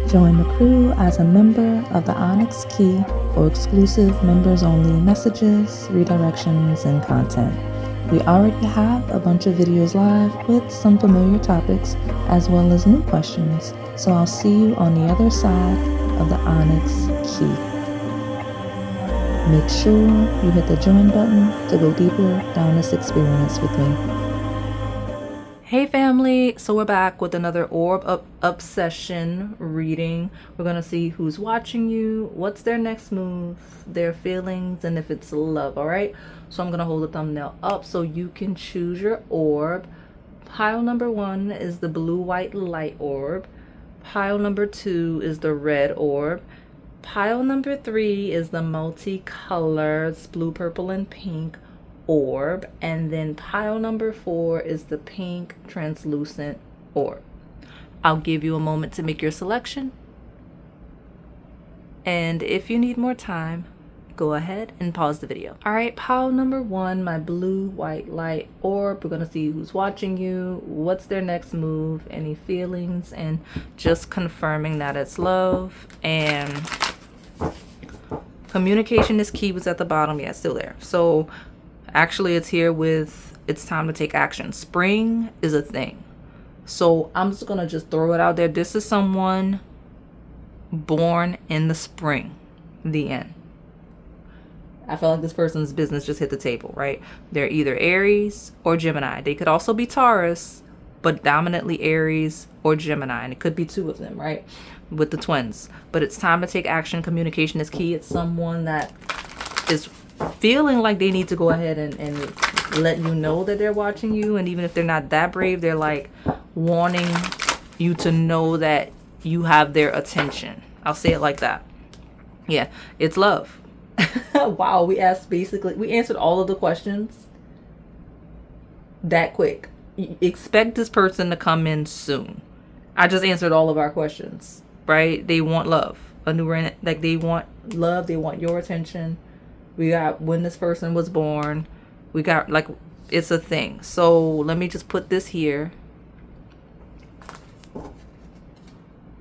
Join the crew as a member of the Onyx Key for exclusive members-only messages, redirections, and content. We already have a bunch of videos live with some familiar topics as well as new questions, so I'll see you on the other side of the Onyx Key. Make sure you hit the join button to go deeper down this experience with me. Hey family, so we're back with another orb obsession reading. We're going to see who's watching you, what's their next move, their feelings, and if it's love, all right? So I'm going to hold the thumbnail up so you can choose your orb. Pile number 1 is the blue-white light orb. Pile number 2 is the red orb. Pile number 3 is the multicolored blue, purple, and pink orb, and then pile number 4 is the pink translucent orb. I'll give you a moment to make your selection, and if you need more time, go ahead and pause the video. All right, pile number 1, my blue white light orb. We're gonna see who's watching you, what's their next move, any feelings, and just confirming that it's love. And communication is key was at the bottom. Yeah, it's still there. So actually, it's here with it's time to take action. Spring is a thing. So I'm just going to just throw it out there. This is someone born in the spring. The end. I feel like this person's business just hit the table, right? They're either Aries or Gemini. They could also be Taurus, but dominantly Aries or Gemini. And it could be 2 of them, right? With the twins. But it's time to take action. Communication is key. It's someone that is feeling like they need to go ahead and let you know that they're watching you, and even if they're not that brave, they're like wanting you to know that you have their attention. I'll say it like that. Yeah, it's love. Wow, we answered all of the questions that quick. Expect this person to come in soon. I just answered all of our questions, right? They want love. Like they want love, they want your attention. We got when this person was born. We got like it's a thing. So let me just put this here.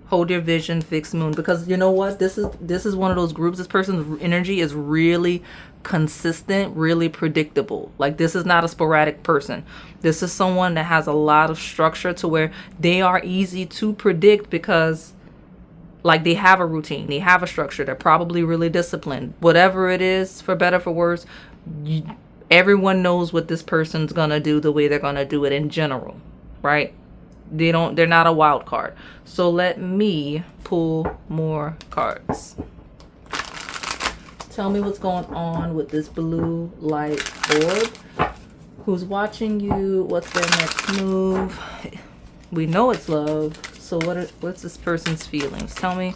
Hold your vision, fixed moon, because you know what? This is one of those groups. This person's energy is really consistent, really predictable. Like this is not a sporadic person. This is someone that has a lot of structure to where they are easy to predict because like they have a routine, they have a structure, they're probably really disciplined. Whatever it is, for better, for worse, everyone knows what this person's gonna do the way they're gonna do it in general, right? They're not a wild card. So let me pull more cards. Tell me what's going on with this blue light orb. Who's watching you? What's their next move? We know it's love. So what's this person's feelings? Tell me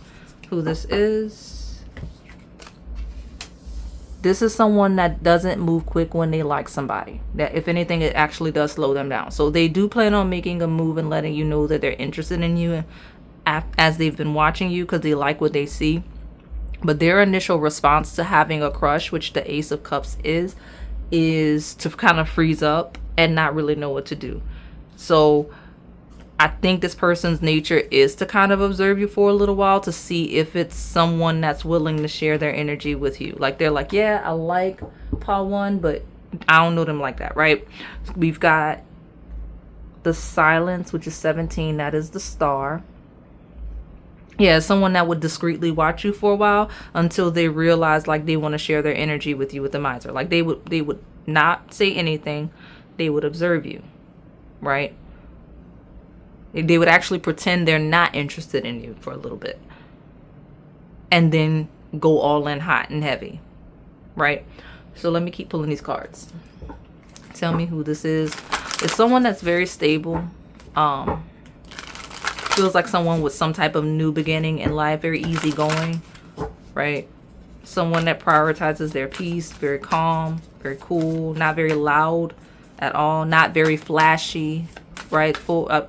who this is. This is someone that doesn't move quick when they like somebody. That if anything, it actually does slow them down. So they do plan on making a move and letting you know that they're interested in you as they've been watching you because they like what they see. But their initial response to having a crush, which the Ace of Cups is to kind of freeze up and not really know what to do. So I think this person's nature is to kind of observe you for a little while to see if it's someone that's willing to share their energy with you. Like they're like, yeah, I like Paul 1, but I don't know them like that, right? We've got the silence, which is 17. That is the star. Yeah, someone that would discreetly watch you for a while until they realize like they want to share their energy with you with the miser. Like they would not say anything. They would observe you, right? They would actually pretend they're not interested in you for a little bit. And then go all in hot and heavy. Right? So let me keep pulling these cards. Tell me who this is. It's someone that's very stable. Feels like someone with some type of new beginning in life. Very easygoing. Right? Someone that prioritizes their peace. Very calm. Very cool. Not very loud at all. Not very flashy. Right?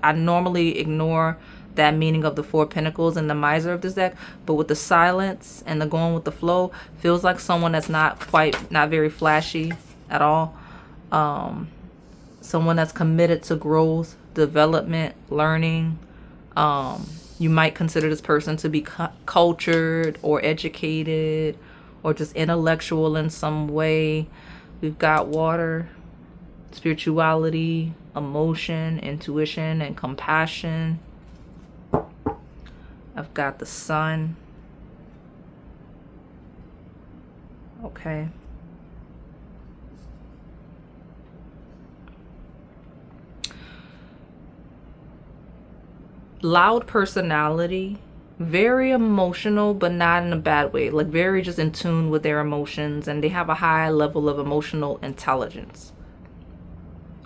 I normally ignore that meaning of the 4 Pentacles and the Miser of this deck, but with the silence and the going with the flow, feels like someone that's not very flashy at all. Someone that's committed to growth, development, learning, You might consider this person to be cultured or educated or just intellectual in some way. We've got water, spirituality, emotion, intuition, and compassion. I've got the sun. Okay. Loud personality, very emotional, but not in a bad way. Like very just in tune with their emotions, and they have a high level of emotional intelligence.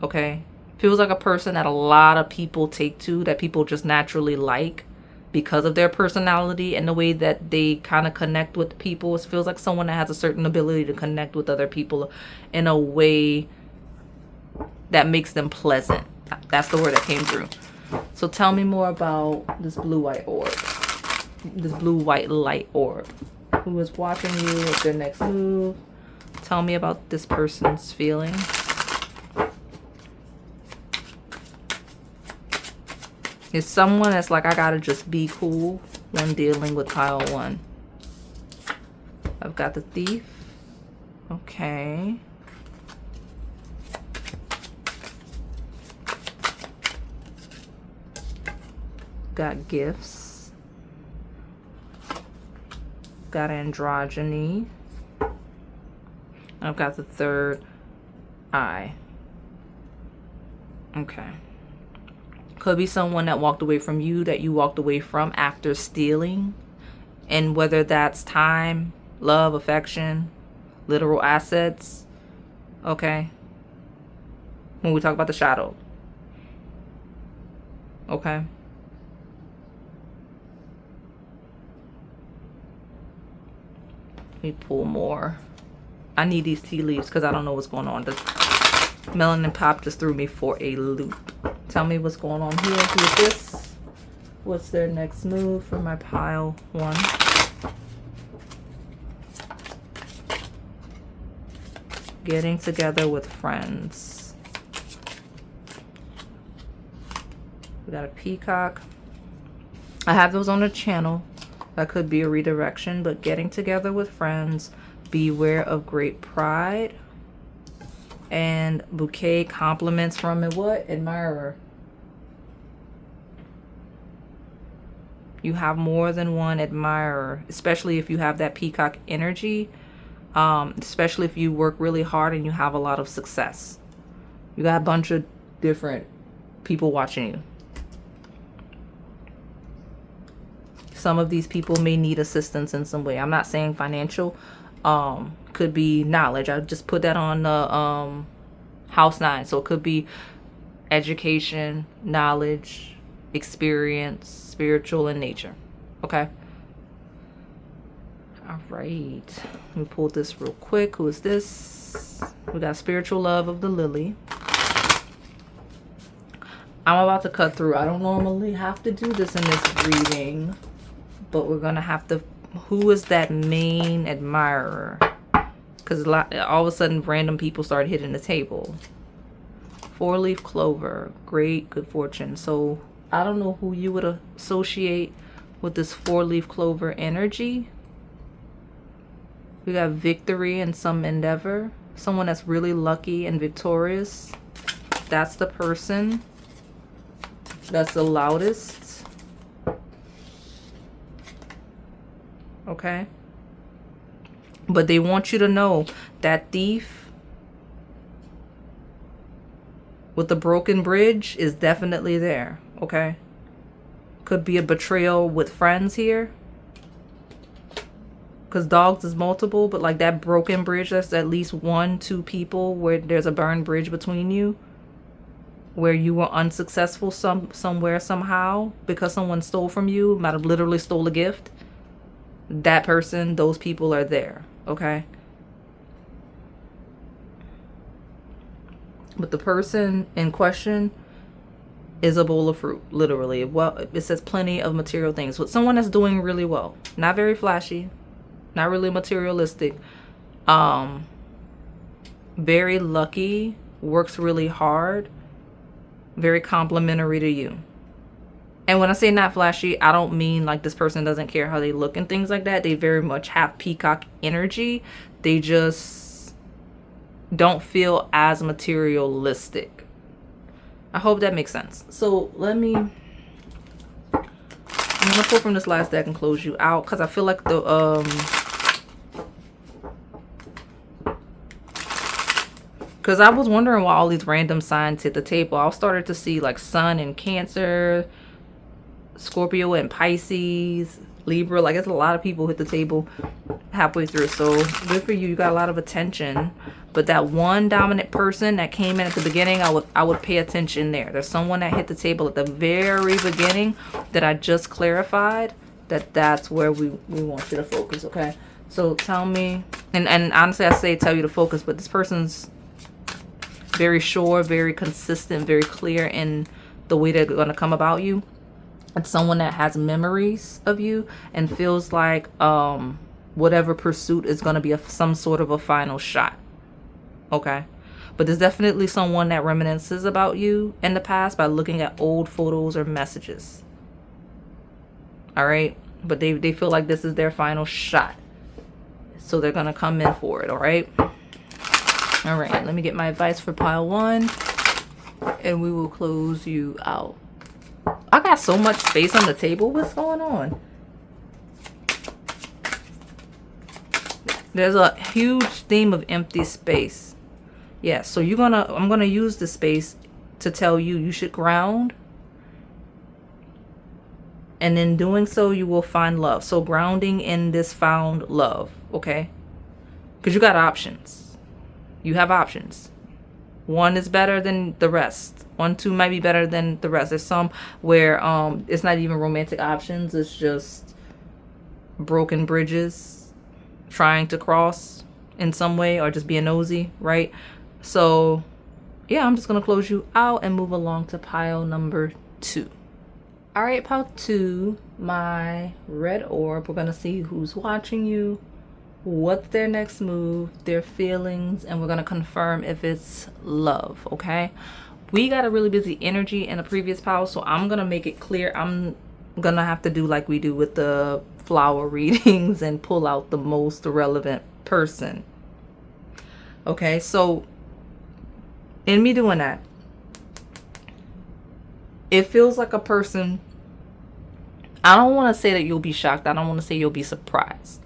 Okay? Feels like a person that a lot of people take to, that people just naturally like because of their personality and the way that they kind of connect with people. It feels like someone that has a certain ability to connect with other people in a way that makes them pleasant. That's the word that came through. So tell me more about this blue-white orb. This blue-white light orb. Who is watching you? What's their next move? Tell me about this person's feeling. It's someone that's like, I gotta just be cool when dealing with pile 1. I've got the thief. Okay. Got gifts. Got androgyny. I've got the third eye. Okay. Could be someone that walked away from you, that you walked away from after stealing. And whether that's time, love, affection, literal assets. Okay. When we talk about the shadow. Okay. Let me pull more. I need these tea leaves because I don't know what's going on. The melanin pop just threw me for a loop. Tell me what's going on here. Who is this? What's their next move for my pile 1? Getting together with friends. We got a peacock. I have those on the channel. That could be a redirection, but getting together with friends. Beware of great pride. And bouquet, compliments from a what? Admirer. You have more than one admirer, especially if you have that peacock energy. Especially if you work really hard and you have a lot of success. You got a bunch of different people watching you. Some of these people may need assistance in some way. I'm not saying financial. Could be knowledge. I just put that on the house 9. So it could be education, knowledge, experience, spiritual in nature. Okay. All right. Let me pull this real quick. Who is this? We got spiritual love of the lily. I'm about to cut through. I don't normally have to do this in this reading, but we're gonna have to. Who is that main admirer? Because all of a sudden random people started hitting the table. 4-leaf clover, great good fortune. So I don't know who you would associate with this 4-leaf clover energy. We got victory in some endeavor. Someone that's really lucky and victorious. That's the person that's the loudest. Okay. But they want you to know that thief with the broken bridge is definitely there. Okay. Could be a betrayal with friends here. Because dogs is multiple, but like that broken bridge, that's at least 1-2 people where there's a burned bridge between you. Where you were unsuccessful somewhere, somehow, because someone stole from you, might have literally stole a gift. That person, those people are there, okay? But the person in question is a bowl of fruit, literally. Well, it says plenty of material things. With someone that's doing really well. Not very flashy. Not really materialistic. Very lucky. Works really hard. Very complimentary to you. And when I say not flashy, I don't mean like this person doesn't care how they look and things like that. They very much have peacock energy. They just don't feel as materialistic. I hope that makes sense. So I'm gonna pull from this last deck and close you out, because I feel like because I was wondering why all these random signs hit the table. I started to see like Sun and Cancer, Scorpio and Pisces, Libra. Like, it's a lot of people hit the table halfway through. So good for you. You got a lot of attention. But that one dominant person that came in at the beginning, I would pay attention there. There's someone that hit the table at the very beginning that I just clarified. That's where we want you to focus. Okay. So tell me, and honestly, I say tell you to focus, but this person's very sure, very consistent, very clear in the way they're going to come about you. It's someone that has memories of you and feels like whatever pursuit is going to be some sort of a final shot. Okay. But there's definitely someone that reminisces about you in the past by looking at old photos or messages. All right. But they feel like this is their final shot. So they're going to come in for it. All right. All right. Let me get my advice for pile 1 and we will close you out. I got so much space on the table. What's going on? There's a huge theme of empty space. Yeah, so I'm gonna use the space to tell you you should ground. And in doing so, you will find love. So grounding in this found love, okay? Because you got options. You have options. One is better than the rest. 1, 2 might be better than the rest. There's some where it's not even romantic options. It's just broken bridges trying to cross in some way, or just being nosy, right? So yeah, I'm just gonna close you out and move along to pile number 2. All right, pile 2, my red orb. We're gonna see who's watching you, what's their next move, their feelings, and we're gonna confirm if it's love. Okay, we got a really busy energy in the previous pile, so I'm gonna make it clear. I'm gonna have to do like we do with the flower readings and pull out the most relevant person. Okay, so in me doing that, it feels like a person, I don't want to say that you'll be shocked, I don't want to say you'll be surprised,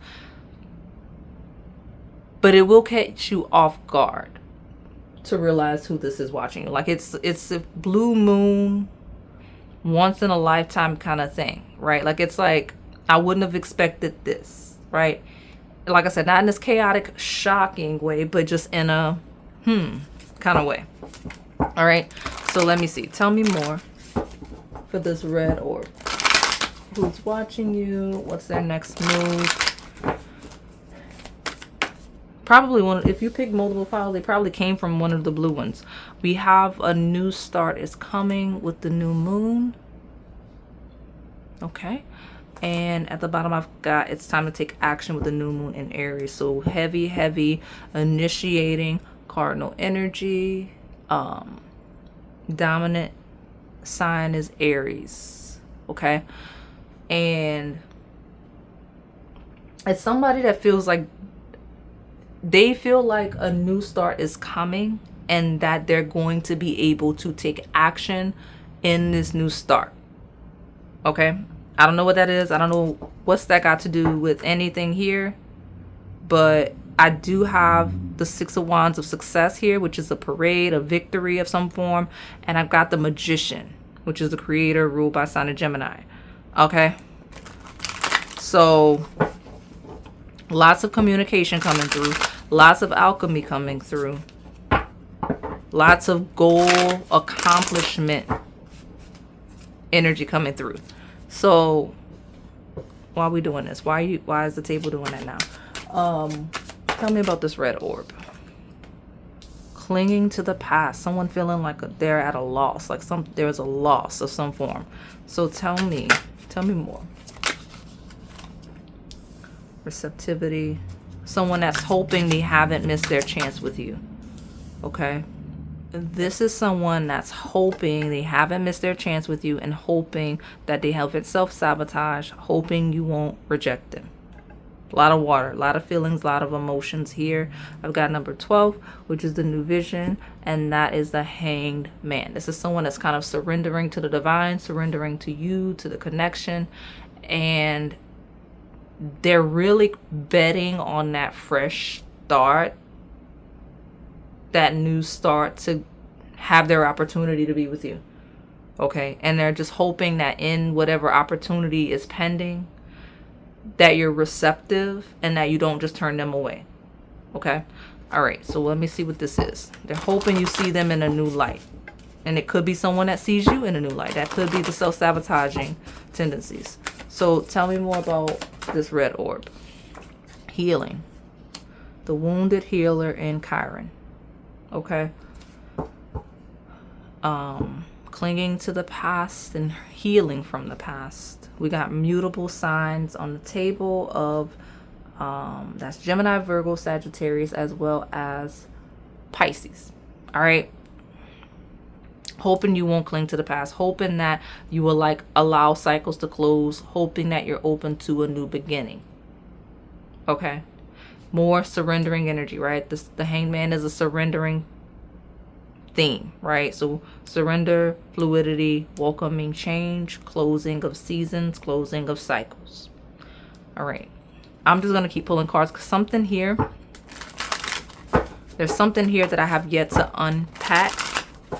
but it will catch you off guard to realize who this is watching you. Like, it's a blue moon, once in a lifetime kind of thing, right? Like, it's like, I wouldn't have expected this, right? Like I said, not in this chaotic, shocking way, but just in a kind of way. All right, so let me see. Tell me more for this red orb. Who's watching you? What's their next move? Probably one. If you pick multiple files, they probably came from one of the blue ones. We have a new start is coming with the new moon. Okay. And at the bottom, I've got it's time to take action with the new moon in Aries. So heavy initiating cardinal energy. Dominant sign is Aries. Okay. And it's somebody that feels like they feel like a new start is coming and that they're going to be able to take action in this new start. Okay. I don't know what that is. I don't know what's that got to do with anything here, but I do have the 6 of Wands of success here, which is a parade, a victory of some form. And I've got the Magician, which is the creator ruled by sign of Gemini. Okay. So lots of communication coming through, lots of alchemy coming through, lots of goal accomplishment energy coming through. So why are we doing this? Why is the table doing that now? Tell me about this red orb. Clinging to the past. Someone feeling like they're at a loss, like there's a loss of some form. So tell me more. Receptivity. Someone that's hoping they haven't missed their chance with you. Okay. This is someone that's hoping they haven't missed their chance with you and hoping that they haven't self-sabotage, hoping you won't reject them. A lot of water, a lot of feelings, a lot of emotions here. I've got number 12, which is the new vision, and that is the hanged man. This is someone that's kind of surrendering to the divine, surrendering to you, to the connection, and they're really betting on that fresh start, that new start, to have their opportunity to be with you. Okay, and they're just hoping that in whatever opportunity is pending, that you're receptive and that you don't just turn them away. Okay, all right, so let me see what this is. They're hoping you see them in a new light, and it could be someone that sees you in a new light. That could be the self-sabotaging tendencies. So tell me more about this red orb. Healing, the wounded healer in Chiron. Okay, clinging to the past and healing from the past. We got mutable signs on the table of that's Gemini, Virgo, Sagittarius, as well as Pisces. All right, hoping you won't cling to the past, hoping that you will like allow cycles to close, hoping that you're open to a new beginning. Okay, more surrendering energy, right? The hanged man is a surrendering theme, right? So surrender, fluidity, welcoming change, closing of seasons, closing of cycles. All right, I'm just gonna keep pulling cards because something here, there's something here that I have yet to unpack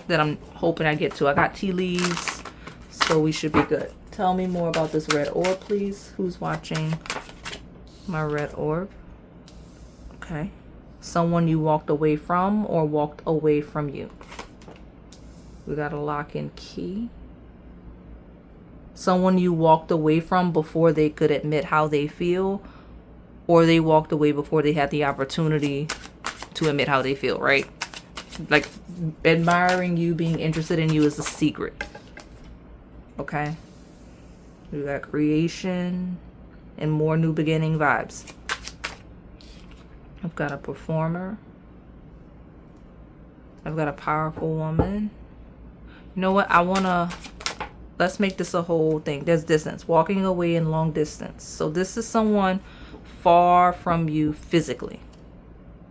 that I'm hoping I get to. I got tea leaves, so we should be good. Tell me more about this red orb, please. Who's watching my red orb? Okay, someone you walked away from or walked away from you. We got a lock and key. Someone you walked away from before they could admit how they feel, or they walked away before they had the opportunity to admit how they feel, right? Like admiring you, being interested in you is a secret. Okay, we got creation and more new beginning vibes. I've got a performer. I've got a powerful woman. You know what? Let's make this a whole thing. There's distance, walking away in long distance. So this is someone far from you physically.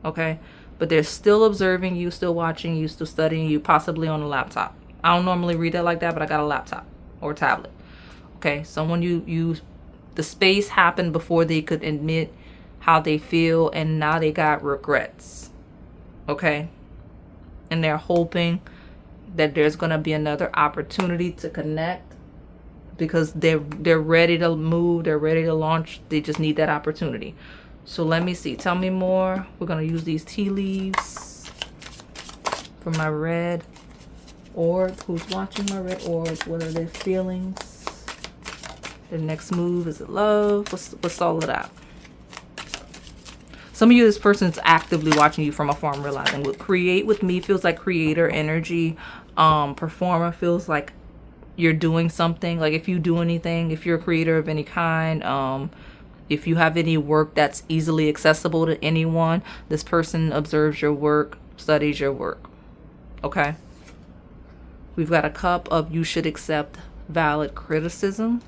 Okay? But they're still observing you, still watching you, still studying you, possibly on a laptop. I don't normally read it like that, but I got a laptop or tablet. Okay? Someone the space happened before they could admit how they feel, and now they got regrets. Okay, and they're hoping that there's gonna be another opportunity to connect because they're ready to move, they're ready to launch. They just need that opportunity. So let me see, tell me more. We're gonna use these tea leaves for my red orb. Who's watching my red orb? What are their feelings? Their next move, is it love? What's all of that? Some of you, this person's actively watching you from afar and realizing. What create with me feels like creator energy. Performer feels like you're doing something. Like if you do anything, if you're a creator of any kind, if you have any work that's easily accessible to anyone, this person observes your work, studies your work. Okay. We've got a cup of you should accept valid criticism.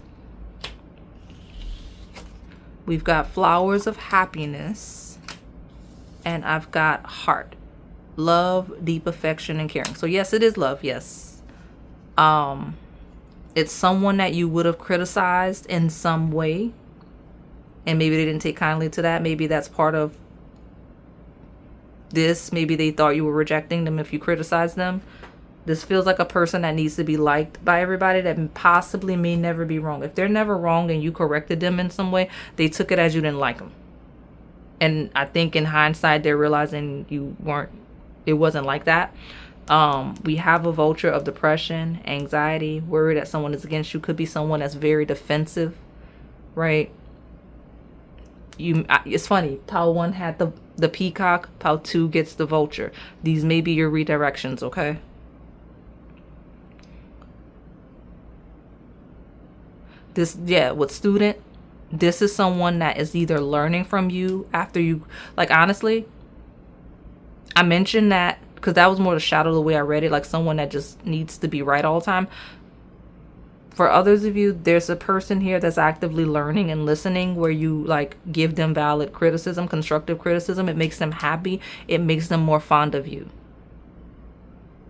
We've got flowers of happiness. And I've got heart, love, deep affection, and caring. So yes, it is love. Yes. It's someone that you would have criticized in some way, and maybe they didn't take kindly to that. Maybe that's part of this. Maybe they thought you were rejecting them if you criticized them. This feels like a person that needs to be liked by everybody, that possibly may never be wrong. If they're never wrong and you corrected them in some way, they took it as you didn't like them. And I think in hindsight, they're realizing it wasn't like that. We have a vulture of depression, anxiety, worry that someone is against you. Could be someone that's very defensive, right? It's funny. Pile 1 had the peacock. Pile 2 gets the vulture. These may be your redirections, okay? With student, this is someone that is either learning from you after you, like honestly, I mentioned that because that was more the shadow the way I read it, like someone that just needs to be right all the time. For others of you, there's a person here that's actively learning and listening, where you like give them valid criticism, constructive criticism. It makes them happy. It makes them more fond of you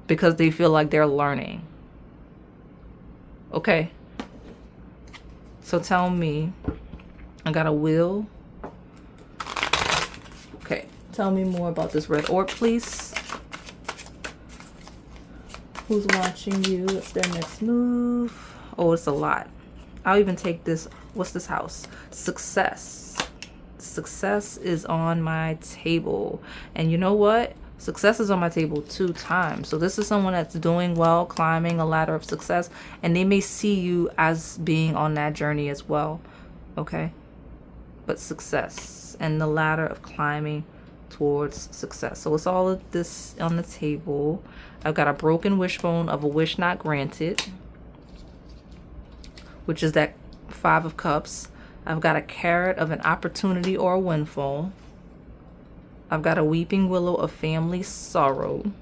because they feel like they're learning. Okay. So tell me, I got a wheel. Okay. Tell me more about this red orb, please. Who's watching you? What's their next move? Oh, it's a lot. I'll even take this. What's this house? Success. Success is on my table. And you know what? Success is on my table 2 times. So this is someone that's doing well, climbing a ladder of success. And they may see you as being on that journey as well. Okay? But success and the ladder of climbing towards success. So it's all of this on the table. I've got a broken wishbone of a wish not granted, which is that 5 of Cups. I've got a carrot of an opportunity or a windfall. I've got a weeping willow of family sorrow.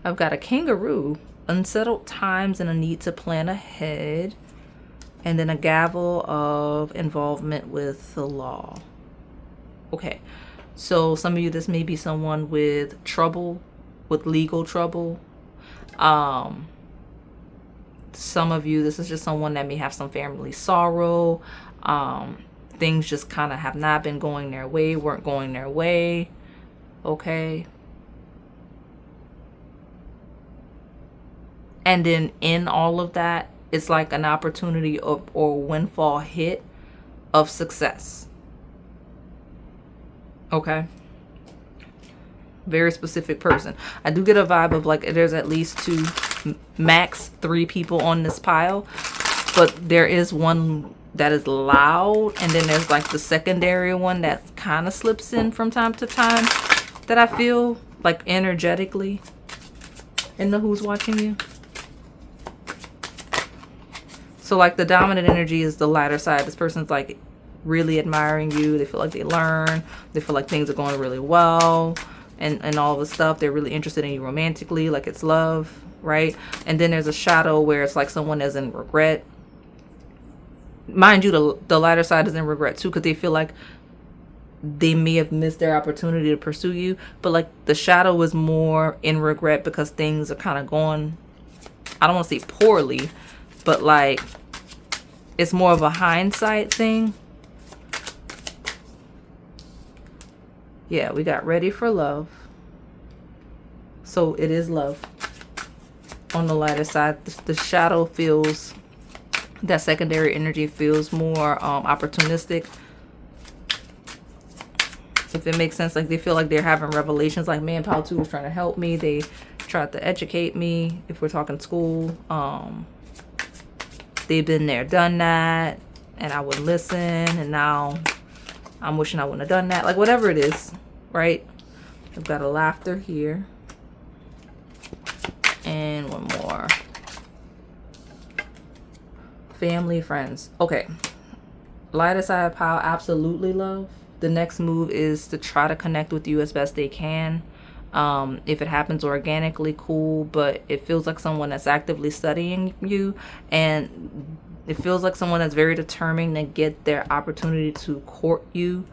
I've got a kangaroo, unsettled times and a need to plan ahead. And then a gavel of involvement with the law. Okay, so some of you, this may be someone with trouble, with legal trouble. Some of you, this is just someone that may have some family sorrow. Things just kind of have not been going their way, weren't going their way. Okay. And then in all of that, it's like an opportunity or windfall hit of success. Okay. Very specific person. I do get a vibe of like there's at least 2, max 3 people on this pile, but there is one that is loud, and then there's like the secondary one that kind of slips in from time to time that I feel like energetically in the who's watching you. So like the dominant energy is the lighter side. This person's like really admiring you. They feel like they learn. They feel like things are going really well and all this stuff. They're really interested in you romantically, like it's love, right? And then there's a shadow where it's like someone that's in regret. Mind you, the lighter side is in regret too, because they feel like they may have missed their opportunity to pursue you. But like the shadow is more in regret because things are kind of going, I don't want to say poorly, but like it's more of a hindsight thing. Yeah, we got ready for love. So it is love. On the lighter side, the shadow feels, that secondary energy feels more opportunistic. If it makes sense, like they feel like they're having revelations, like man, Pile 2 was trying to help me. They tried to educate me. If we're talking school, they've been there, done that, and I would listen, and now I'm wishing I wouldn't have done that. Like whatever it is, right? I've got a laughter here. And one more. Family, friends. Okay. Lighter side pile, absolutely love. The next move is to try to connect with you as best they can. If it happens organically, cool, but it feels like someone that's actively studying you, and it feels like someone that's very determined to get their opportunity to court you,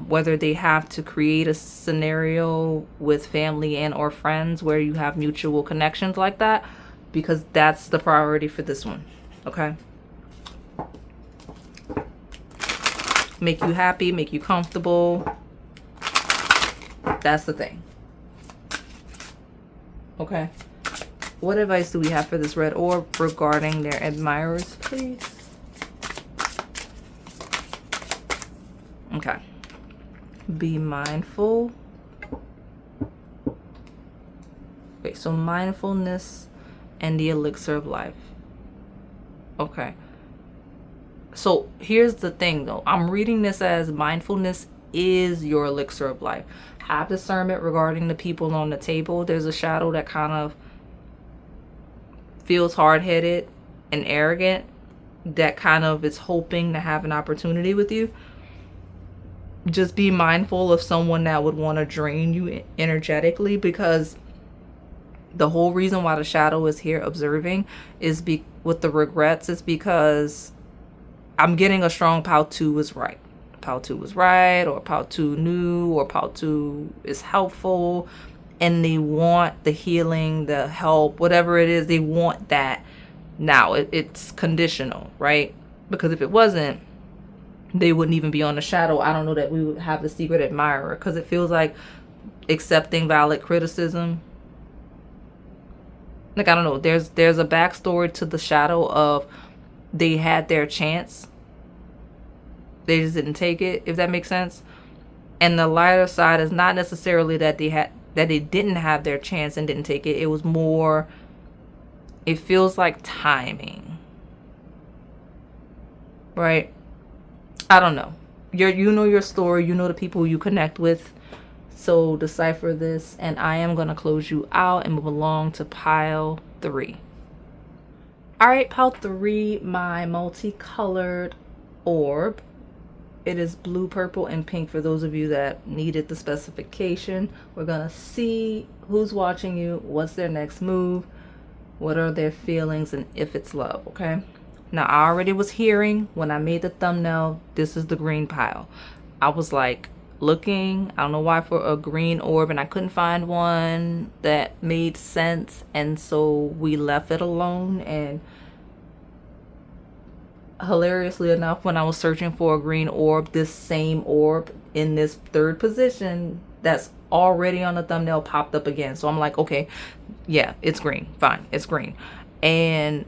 whether they have to create a scenario with family and or friends where you have mutual connections like that, because that's the priority for this one. Okay. Make you happy, make you comfortable. That's the thing. Okay. What advice do we have for this red orb regarding their admirers, please? Okay. Be mindful. Okay, so mindfulness and the elixir of life. Okay. So here's the thing though. I'm reading this as mindfulness is your elixir of life. Have discernment regarding the people on the table. There's a shadow that kind of feels hard-headed and arrogant, that kind of is hoping to have an opportunity with you. just be mindful of someone that would want to drain you energetically, because the whole reason why the shadow is here observing is with the regrets is because I'm getting a strong Pao 2 is right. Pao 2 was right, or Pao 2 knew, or Pao 2 is helpful, and they want the healing, the help, whatever it is, they want that. Now it's conditional, right? Because if it wasn't, they wouldn't even be on the shadow. I don't know that we would have the secret admirer, because it feels like accepting valid criticism. Like, I don't know, there's a backstory to the shadow of they had their chance, they just didn't take it, if that makes sense. And the lighter side is not necessarily that they didn't have their chance and didn't take it. It was more, it feels like timing, right? I don't know. You know your story, you know the people you connect with. So decipher this, and I am going to close you out and move along to pile 3. All right, pile 3, my multicolored orb. It is blue, purple, and pink for those of you that needed the specification. We're going to see who's watching you, what's their next move, what are their feelings, and if it's love, okay? Now, I already was hearing when I made the thumbnail, this is the green pile. I was like looking, I don't know why, for a green orb, and I couldn't find one that made sense, and so we left it alone. And hilariously enough, when I was searching for a green orb, this same orb in this 3rd position that's already on the thumbnail popped up again. So I'm like, okay, yeah, it's green, fine, it's green. And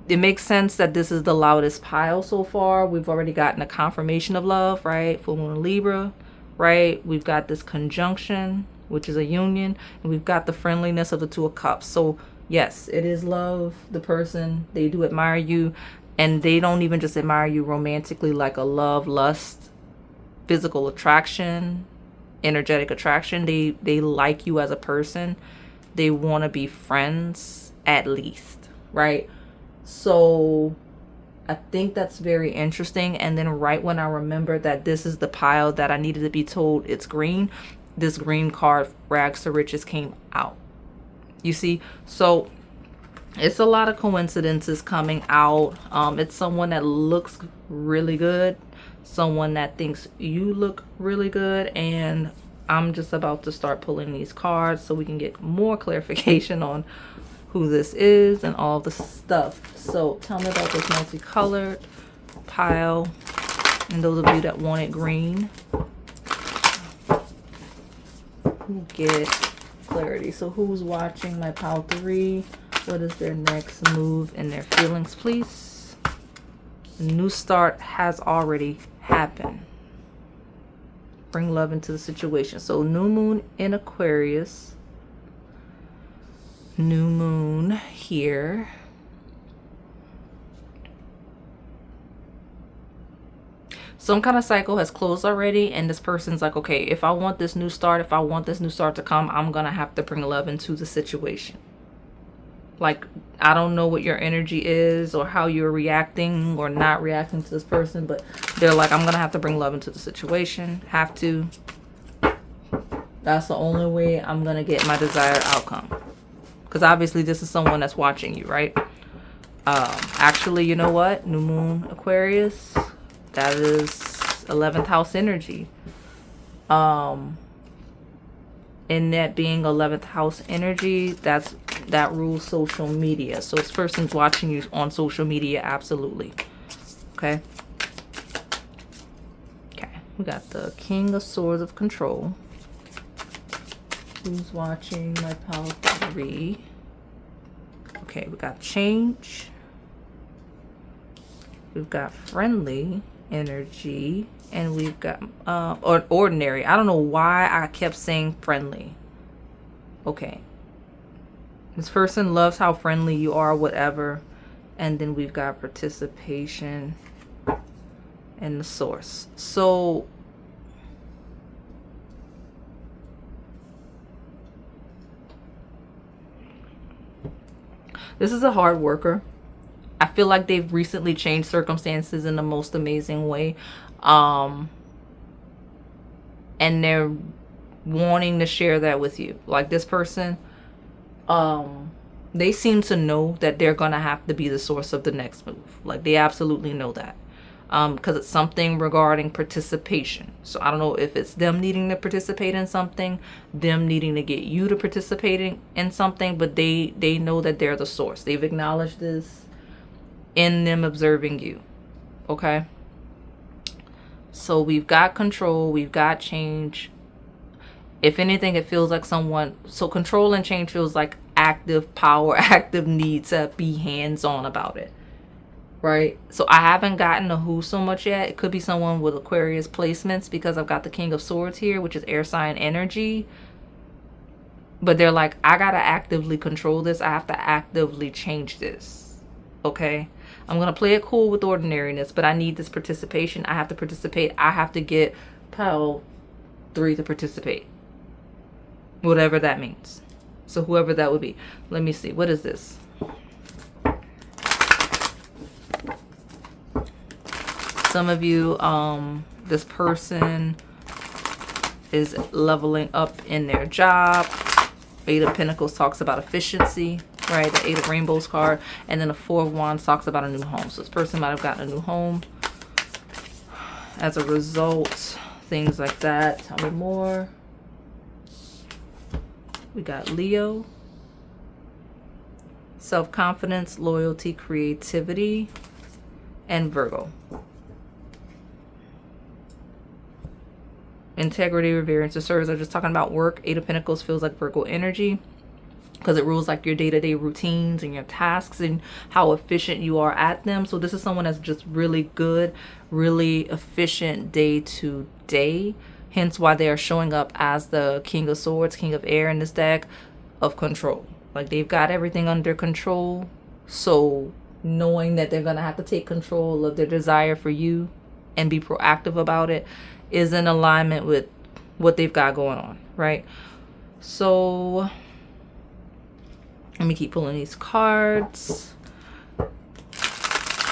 it makes sense that this is the loudest pile so far. We've already gotten a confirmation of love, right? Full moon Libra, right? We've got this conjunction, which is a union, and we've got the friendliness of the 2 of Cups. So yes, it is love. The person, they do admire you, and they don't even just admire you romantically, like a love, lust, physical attraction, energetic attraction. They like you as a person. They want to be friends at least, right? So I think that's very interesting. And then right when I remembered that this is the pile that I needed to be told it's green, this green card, Rags to Riches, came out. You see? So it's a lot of coincidences coming out. It's someone that looks really good, someone that thinks you look really good, and I'm just about to start pulling these cards so we can get more clarification on who this is and all the stuff. So tell me about this multicolored pile, and those of you that wanted green, who get clarity. So who's watching my pile 3? What is their next move and their feelings, please? A new start has already happened. Bring love into the situation. So new moon in Aquarius, new moon here. Some kind of cycle has closed already, and this person's like, okay, if I want this new start, to come, I'm gonna have to bring love into the situation. Like, I don't know what your energy is or how you're reacting or not reacting to this person, but they're like, I'm gonna have to bring love into the situation. Have to. That's the only way I'm gonna get my desired outcome. Because obviously this is someone that's watching you, right? Actually, you know what? New moon Aquarius, that is 11th house energy. In that being 11th house energy, that rules social media. So this person's watching you on social media, absolutely. Okay. Okay. We got the King of Swords of Control. Who's watching my pile 3? Okay, we got change. We've got friendly energy, and we've got or ordinary. I don't know why I kept saying friendly. Okay. This person loves how friendly you are, whatever. And then we've got participation and the source. So this is a hard worker. I feel like they've recently changed circumstances in the most amazing way. and they're wanting to share that with you. Like this person, they seem to know that they're gonna have to be the source of the next move. Like they absolutely know that, because it's something regarding participation. So I don't know if it's them needing to participate in something, them needing to get you to participate in something, but they know that they're the source. They've acknowledged this in them observing you. Okay, so we've got control, we've got change. If anything, it feels like someone, so control and change feels like active power, active need to be hands-on about it, right? So I haven't gotten a who so much yet. It could be someone with Aquarius placements, because I've got the King of Swords here, which is air sign energy. But they're like, I gotta actively control this. I have to actively change this. Okay, I'm gonna play it cool with ordinariness, but I need this participation. I have to participate. I have to get Pile 3 to participate, whatever that means. So whoever that would be. Let me see. What is this? Some of you, this person is leveling up in their job. Eight of Pentacles talks about efficiency, right? The Eight of Rainbows card. And then the Four of Wands talks about a new home. So this person might have gotten a new home as a result. Things like that. Tell me more. We got Leo. Self-confidence, loyalty, creativity, and Virgo. Integrity, reverence, and service. I'm just talking about work. Eight of Pentacles feels like Virgo energy, because it rules like your day-to-day routines and your tasks and how efficient you are at them. So this is someone that's just really good, really efficient day to day. Hence why they are showing up as the King of Swords, King of Air in this deck, of control. Like they've got everything under control. So knowing that they're going to have to take control of their desire for you and be proactive about it is in alignment with what they've got going on, right? So let me keep pulling these cards.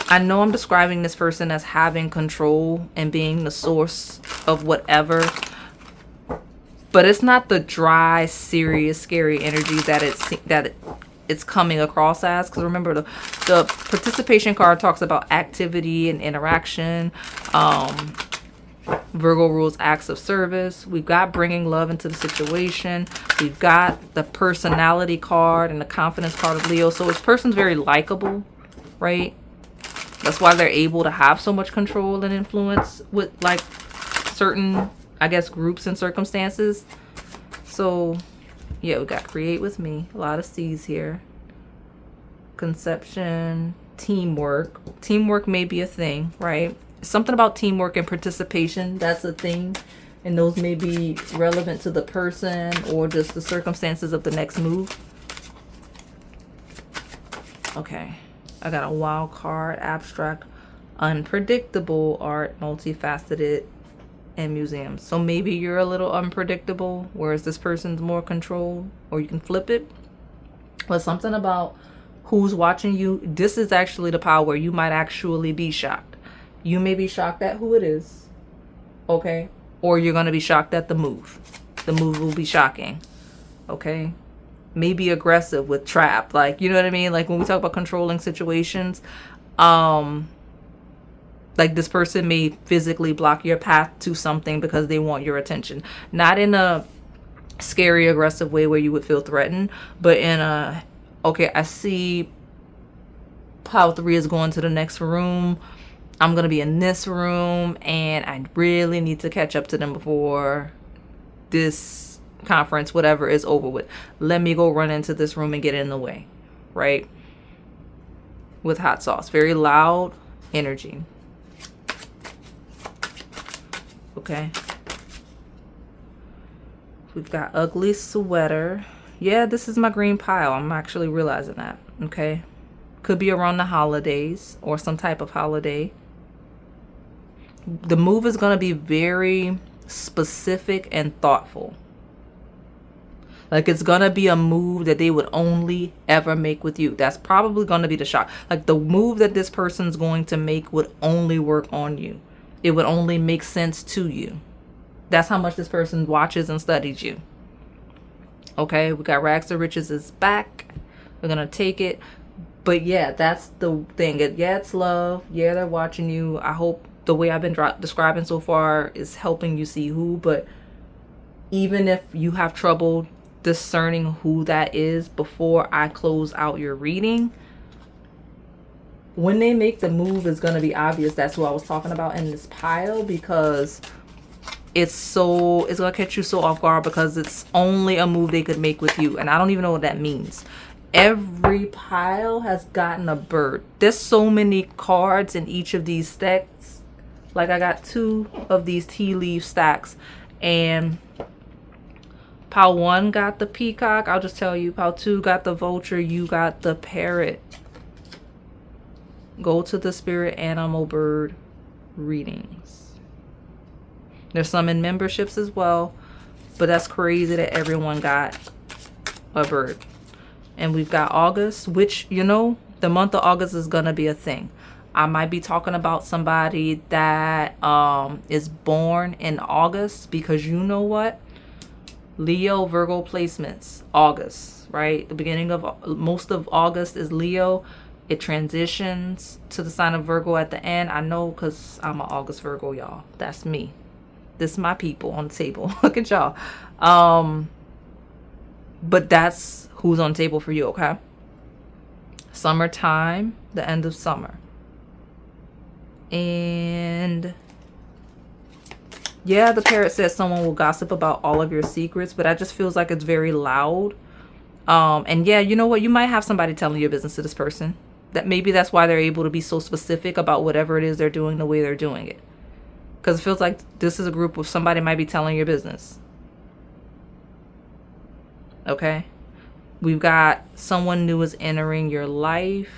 I know I'm describing this person as having control and being the source of whatever, but it's not the dry, serious, scary energy that it's coming across as. Because remember, the participation card talks about activity and interaction. Virgo rules acts of service. We've got bringing love into the situation. We've got the personality card and the confidence card of Leo. So this person's very likable, right? That's why they're able to have so much control and influence with like certain, I guess, groups and circumstances. So yeah, we got create with me. A lot of C's here. Conception, teamwork. Teamwork may be a thing, right? Something about teamwork and participation, that's a thing. And those may be relevant to the person or just the circumstances of the next move. Okay. I got a wild card, abstract, unpredictable, art, multifaceted, and museums. So maybe you're a little unpredictable, whereas this person's more control, or you can flip it. But something about who's watching you, this is actually the power where you might actually be shocked. You may be shocked at who it is, okay? Or you're going to be shocked at the move. The move will be shocking, okay? Maybe aggressive with trap, like, you know what I mean? Like when we talk about controlling situations, like this person may physically block your path to something because they want your attention. Not in a scary, aggressive way where you would feel threatened, but in a, okay, I see Pile 3 is going to the next room. I'm going to be in this room and I really need to catch up to them before this conference, whatever, is over with. Let me go run into this room and get in the way, right? With hot sauce. Very loud energy. Okay. We've got ugly sweater. Yeah, this is my green pile. I'm actually realizing that. Okay. Could be around the holidays or some type of holiday. The move is going to be very specific and thoughtful. Like it's going to be a move that they would only ever make with you. That's probably going to be the shock. Like the move that this person's going to make would only work on you. It would only make sense to you. That's how much this person watches and studies you. Okay, we got rags to riches is back. We're gonna take it. But yeah, that's the thing. Yeah, it's love. Yeah, they're watching you. I hope the way I've been describing so far is helping you see who. But even if you have trouble discerning who that is before I close out your reading, when they make the move, it's going to be obvious that's who I was talking about in this pile, because it's going to catch you so off guard, because it's only a move they could make with you. And I don't even know what that means. Every pile has gotten a bird. There's so many cards in each of these stacks. Like, I got 2 of these tea leaf stacks, and pile 1 got the peacock. I'll just tell you, pile 2 got the vulture. You got the parrot. Go to the spirit animal bird readings. There's some in memberships as well, but that's crazy that everyone got a bird. And we've got August, which, you know, the month of August is going to be a thing. I might be talking about somebody that is born in August, because you know what? Leo, Virgo placements, August, right? The beginning of most of August is Leo. It transitions to the sign of Virgo at the end. I know, because I'm an August Virgo, y'all. That's me. This is my people on the table. Look at y'all. But that's who's on the table for you, okay? Summertime, the end of summer. And yeah, the parrot says someone will gossip about all of your secrets, but that just feels like it's very loud. And yeah, you know what? You might have somebody telling your business to this person. That maybe that's why they're able to be so specific about whatever it is they're doing, the way they're doing it. Because it feels like this is a group where somebody might be telling your business. Okay? We've got someone new is entering your life.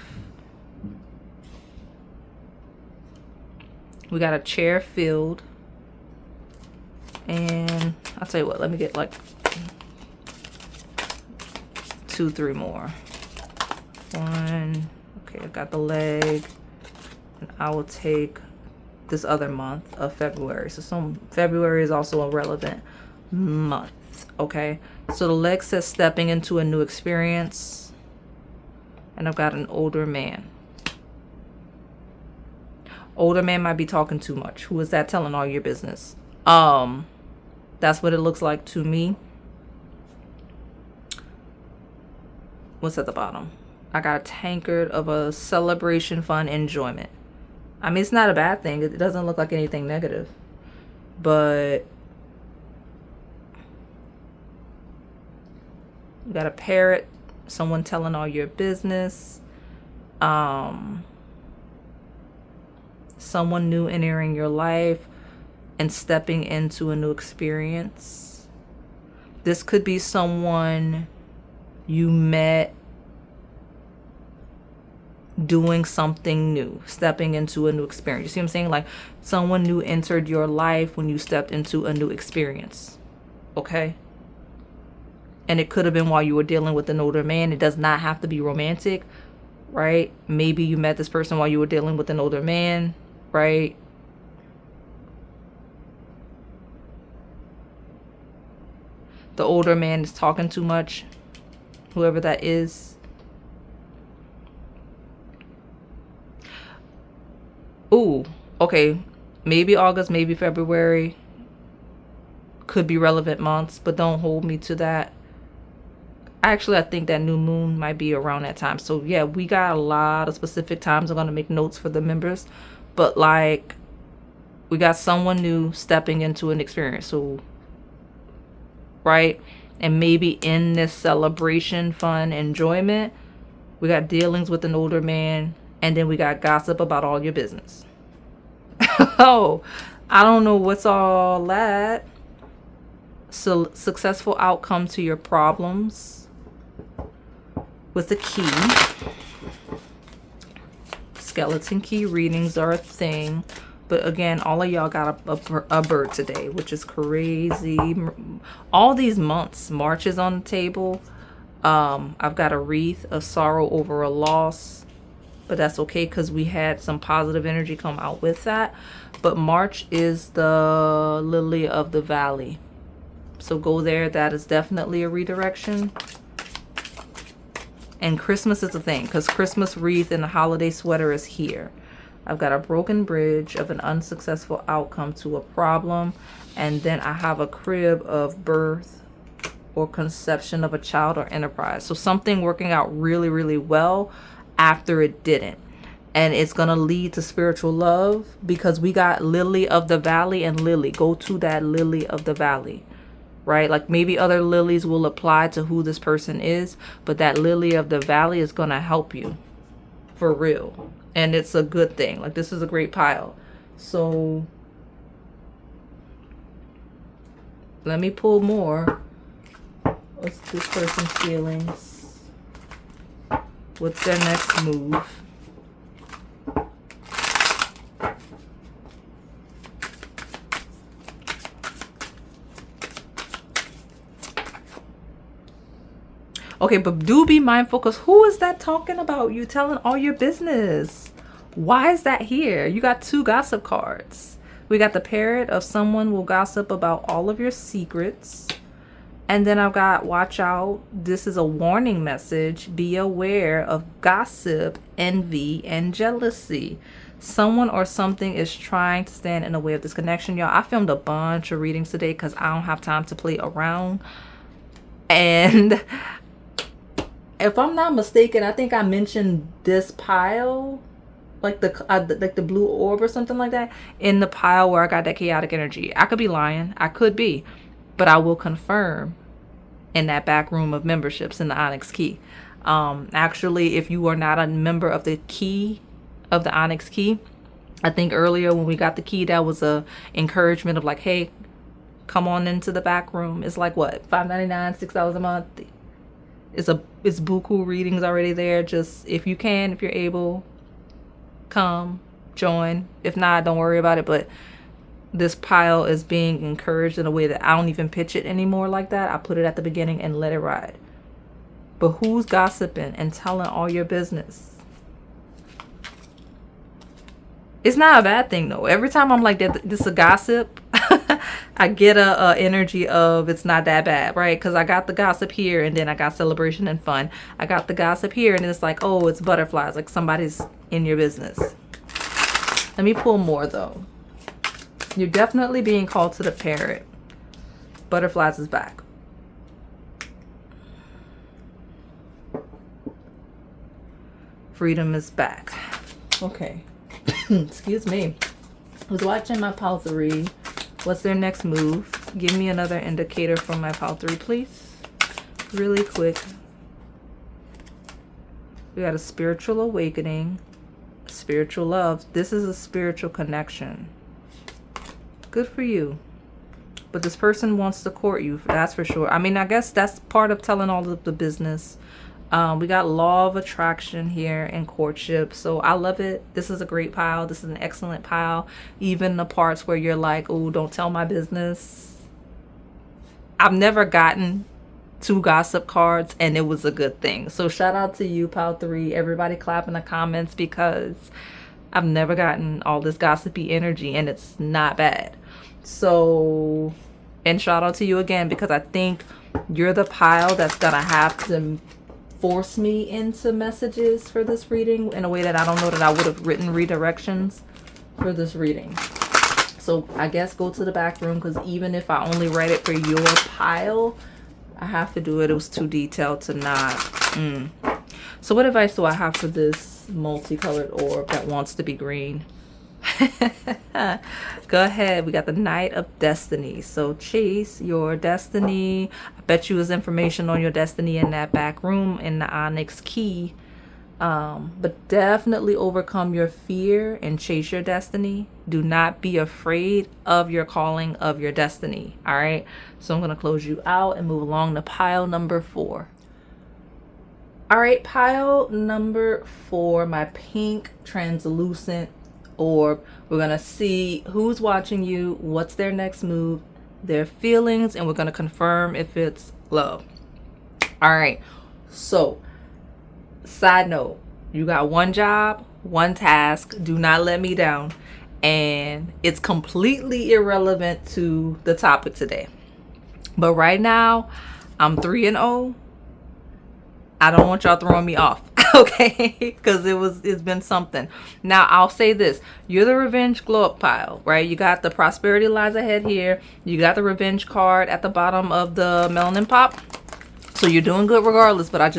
We got a chair filled. And I'll tell you what, let me get like 2, 3 more. 1. Okay, I got the leg. And I will take this other month of February. So February is also a relevant month. Okay, so the leg says stepping into a new experience. And I've got an older man. Older man might be talking too much. Who is that telling all your business? That's what it looks like to me. What's at the bottom? I got a tankard of a celebration, fun, enjoyment. I mean, it's not a bad thing. It doesn't look like anything negative. But you got a parrot, someone telling all your business. Someone new entering your life and stepping into a new experience. This could be someone you met doing something new, stepping into a new experience. You see what I'm saying? Like, someone new entered your life when you stepped into a new experience. Okay? And it could have been while you were dealing with an older man. It does not have to be romantic, right? Maybe you met this person while you were dealing with an older man, right? The older man is talking too much, whoever that is. Ooh, okay. Maybe August, maybe February. Could be relevant months, but don't hold me to that. Actually, I think that new moon might be around that time. So yeah, we got a lot of specific times. I'm going to make notes for the members. But like, we got someone new stepping into an experience. So, right? And maybe in this celebration, fun, enjoyment, we got dealings with an older man. And then we got gossip about all your business. Oh, I don't know what's all that. So, successful outcome to your problems with a key. Skeleton key readings are a thing. But again, all of y'all got a bird today, which is crazy. All these months, March is on the table. I've got a wreath of sorrow over a loss. but that's okay because we had some positive energy come out with that. But March is the lily of the valley. So go there. That is definitely a redirection. And Christmas is a thing because Christmas wreath and the holiday sweater is here. I've got a broken bridge of an unsuccessful outcome to a problem. And then I have a crib of birth or conception of a child or enterprise. So something working out really, really well after it didn't. And it's going to lead to spiritual love because we got lily of the valley and lily. Go to that lily of the valley, right? Like maybe other lilies will apply to who this person is, but that lily of the valley is going to help you for real. And it's a good thing. Like this is a great pile. So let me pull more. What's this person's feelings? What's their next move? Okay, but do be mindful because who is that talking about you telling all your business? Why is that here? You got 2 gossip cards. We got the parrot of someone will gossip about all of your secrets. And then I've got watch out. This is a warning message. Be aware of gossip, envy, and jealousy. Someone or something is trying to stand in the way of this connection. Y'all, I filmed a bunch of readings today because I don't have time to play around. And if I'm not mistaken, I think I mentioned this pile, like the blue orb or something like that, in the pile where I got that chaotic energy. I could be lying. I could be. But I will confirm in that back room of memberships in the Onyx key. Actually, if you are not a member of the key, of the Onyx key, I think earlier when we got the key, that was a encouragement of like, hey, come on into the back room. It's like what, $5.99, $6 a month. It's buku readings already there. Just if you can, if you're able, come join. If not, don't worry about it. But this pile is being encouraged in a way that I don't even pitch it anymore like that. I put it at the beginning and let it ride. But who's gossiping and telling all your business? It's not a bad thing though. Every time I'm like, this is a gossip, I get a energy of it's not that bad, right? Because I got the gossip here and then I got celebration and fun. I got the gossip here and it's like, oh, it's butterflies. Like somebody's in your business. Let me pull more though. You're definitely being called to the parrot. Butterflies is back. Freedom is back. Okay. Excuse me. I was watching my pile 3. What's their next move? Give me another indicator from my pile 3, please. Really quick. We got a spiritual awakening. Spiritual love. This is a spiritual connection. Good for you. But this person wants to court you. That's for sure. I mean, I guess that's part of telling all of the business. We got law of attraction here and courtship. So I love it. This is a great pile. This is an excellent pile. Even the parts where you're like, oh, don't tell my business. I've never gotten 2 gossip cards and it was a good thing. So shout out to you, pile 3. Everybody clap in the comments because I've never gotten all this gossipy energy and it's not bad. So, and shout out to you again because I think you're the pile that's gonna have to force me into messages for this reading in a way that I don't know that I would have written redirections for this reading. So I guess go to the back room because even if I only write it for your pile, I have to do it. It was too detailed to not. So what advice do I have for this multicolored orb that wants to be green? Go ahead. We got the Knight of Destiny. So chase your destiny. I bet you there's information on your destiny in that back room in the Onyx key. But definitely overcome your fear and chase your destiny. Do not be afraid of your calling, of your destiny. All right. So I'm going to close you out and move along to pile number 4. All right. Pile number 4, my pink translucent orb. We're going to see who's watching you, what's their next move, their feelings, and we're going to confirm if it's love. All right. So, side note, You got one job, one task. Do not let me down. And it's completely irrelevant to the topic today. But right now, I'm 3-0. I don't want y'all throwing me off, okay? Because it's been something. Now, I'll say this. You're the revenge glow up pile, right? You got the prosperity lies ahead here. You got the revenge card at the bottom of the melanin pop. So you're doing good regardless, but I'm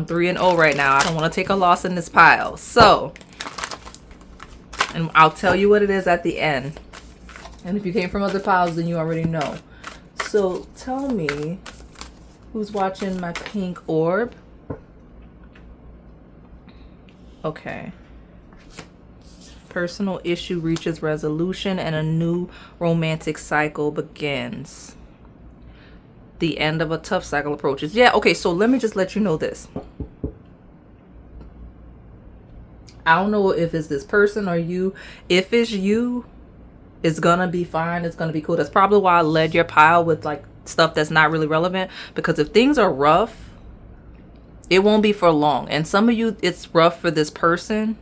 3-0 right now. I don't want to take a loss in this pile. So, and I'll tell you what it is at the end. And if you came from other piles, then you already know. So tell me who's watching my pink orb. Okay. Personal issue reaches resolution and a new romantic cycle begins. The end of a tough cycle approaches. Yeah, okay, so let me just let you know this. I don't know if it's this person or you. If it's you, it's gonna be fine. It's gonna be cool. That's probably why I led your pile with like stuff that's not really relevant. Because if things are rough, it won't be for long. And some of you, it's rough for this person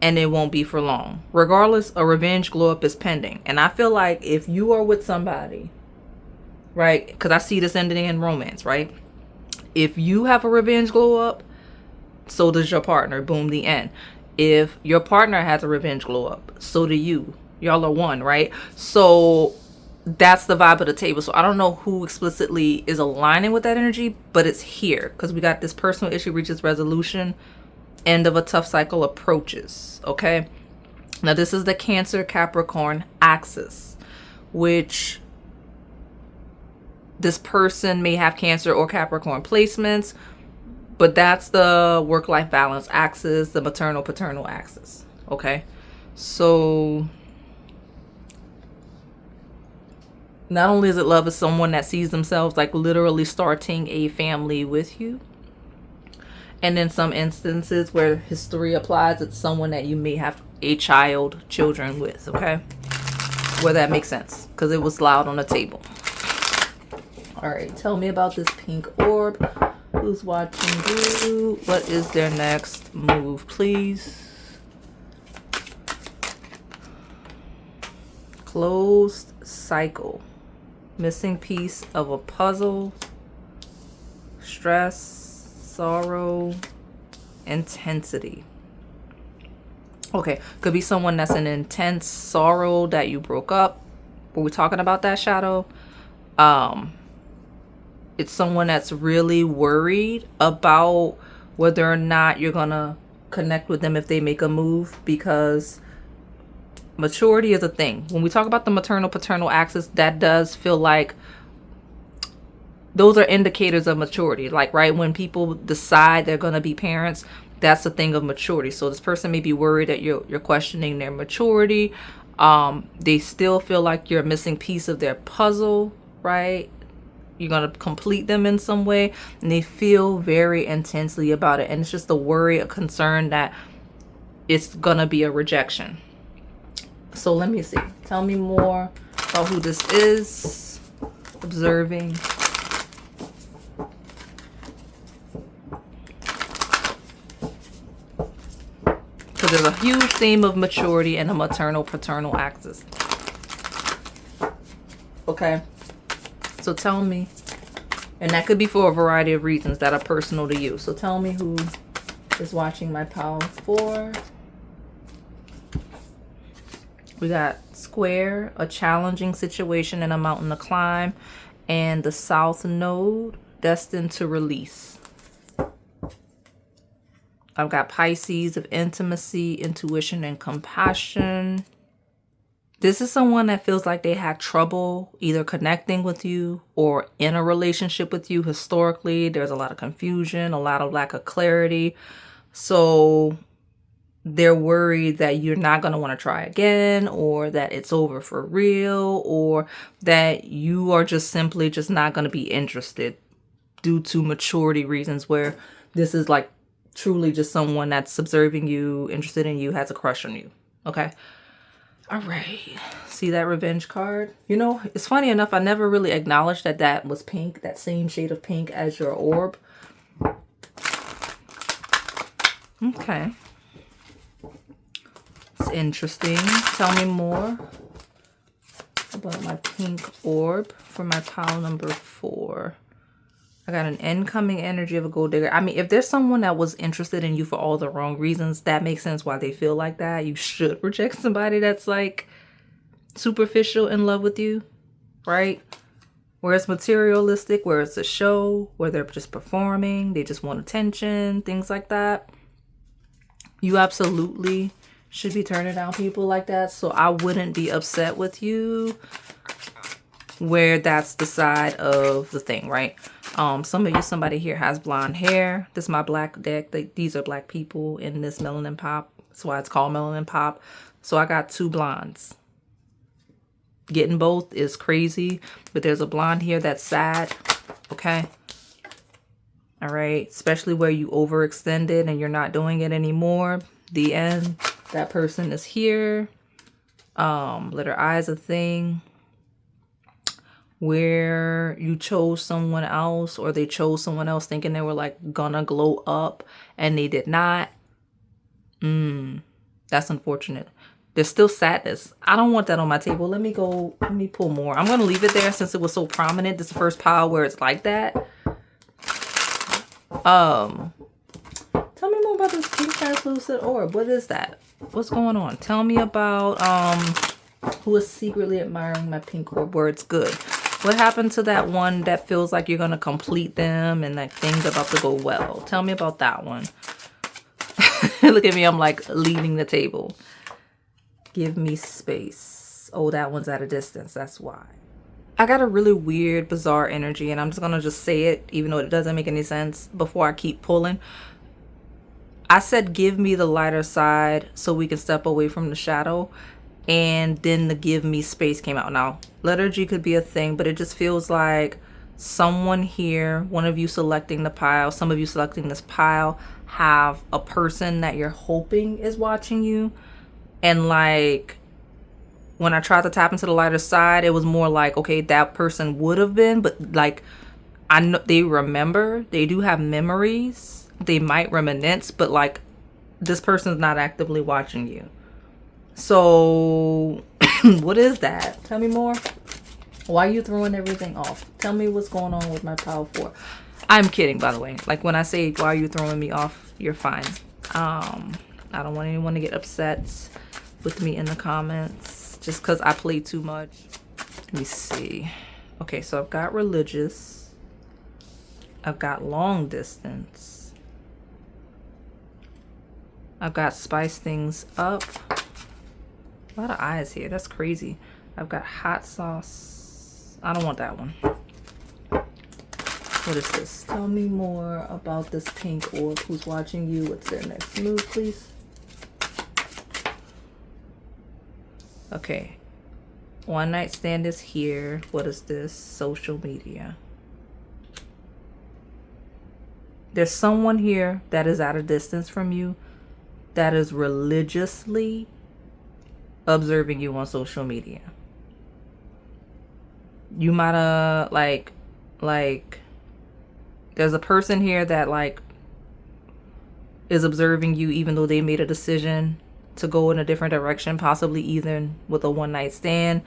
and it won't be for long. Regardless, a revenge glow up is pending. And I feel like if you are with somebody, right? Because I see this ending in romance, right? If you have a revenge glow up, so does your partner. Boom, the end. If your partner has a revenge glow up, so do you. Y'all are one, right? So that's the vibe of the table. So I don't know who explicitly is aligning with that energy, but it's here because we got this personal issue reaches resolution, end of a tough cycle approaches. Okay, now this is the Cancer Capricorn axis, which this person may have Cancer or Capricorn placements, but that's the work-life balance axis, the maternal paternal axis. Okay, so not only is it love, it's someone that sees themselves like literally starting a family with you. And in some instances where history applies, it's someone that you may have children with, okay? Where that makes sense, because it was loud on the table. All right, tell me about this pink orb. Who's watching you? What is their next move, please? Closed cycle. Missing piece of a puzzle. Stress, sorrow, intensity. Okay, could be someone that's in intense sorrow that you broke up. Were we talking about that, shadow? It's someone that's really worried about whether or not you're gonna connect with them if they make a move, because maturity is a thing. When we talk about the maternal paternal axis, that does feel like those are indicators of maturity. Like, right when people decide they're gonna be parents, that's a thing of maturity. So this person may be worried that you're questioning their maturity. They still feel like you're a missing piece of their puzzle, right? You're going to complete them in some way, and they feel very intensely about it. And it's just a worry, a concern that it's going to be a rejection. So let me see. Tell me more about who this is. Observing. Because there's a huge theme of maturity and a maternal paternal axis. Okay. So tell me, and that could be for a variety of reasons that are personal to you. So tell me who is watching my pile 4. We got square, a challenging situation and a mountain to climb, and the south node, destined to release. I've got Pisces of intimacy, intuition, and compassion. This is someone that feels like they had trouble either connecting with you or in a relationship with you historically. There's a lot of confusion, a lot of lack of clarity. So they're worried that you're not going to want to try again, or that it's over for real, or that you are just simply just not going to be interested due to maturity reasons, where this is like truly just someone that's observing you, interested in you, has a crush on you. Okay. All right. See that revenge card? You know, it's funny enough, I never really acknowledged that that was pink, that same shade of pink as your orb. Okay. It's interesting. Tell me more about my pink orb for my pile number 4. I got an incoming energy of a gold digger. I mean, if there's someone that was interested in you for all the wrong reasons, that makes sense why they feel like that. You should reject somebody that's like superficial in love with you, right? Where it's materialistic, where it's a show, where they're just performing, they just want attention, things like that. You absolutely should be turning down people like that. So I wouldn't be upset with you where that's the side of the thing, right? Some of you, somebody here has blonde hair. This is my black deck. These are black people in this melanin pop. That's why it's called melanin pop. So I got 2 blondes. Getting both is crazy, but there's a blonde here that's sad, okay? All right, especially where you overextended and you're not doing it anymore. The end. That person is here. Letter I is a thing. Where you chose someone else, or they chose someone else thinking they were like gonna glow up and they did not. That's unfortunate. There's still sadness. I don't want that on my table. Let me pull more. I'm gonna leave it there since it was so prominent. This is the first pile where it's like that. Tell me more about this pink translucent orb. What is that? What's going on? Tell me about who is secretly admiring my pink orb where it's good. What happened to that one that feels like you're going to complete them and like things about to go well? Tell me about that one. Look at me. I'm like leaving the table. Give me space. Oh, that one's at a distance. That's why. I got a really weird, bizarre energy, and I'm just going to just say it, even though it doesn't make any sense, before I keep pulling. I said, give me the lighter side so we can step away from the shadow. And then the give me space came out. Now, liturgy could be a thing, but it just feels like someone here, one of you selecting the pile, some of you selecting this pile, have a person that you're hoping is watching you. And like, when I tried to tap into the lighter side, it was more like, okay, that person would have been, but like, I know they remember, they do have memories, they might reminisce, but like, this person's not actively watching you. So what is that? Tell me more. Why are you throwing everything off? Tell me what's going on with my pile 4. I'm kidding, by the way. Like when I say, why are you throwing me off? You're fine. I don't want anyone to get upset with me in the comments just because I play too much. Let me see. Okay, so I've got religious. I've got long distance. I've got spice things up. A lot of eyes here. That's crazy. I've got hot sauce. I don't want that one. What is this? Tell me more about this pink orb. Who's watching you? What's their next move, please? Okay. One night stand is here. What is this? Social media. There's someone here that is at a distance from you that is religiously observing you on social media. You might have like there's a person here that like is observing you even though they made a decision to go in a different direction, possibly even with a one-night stand.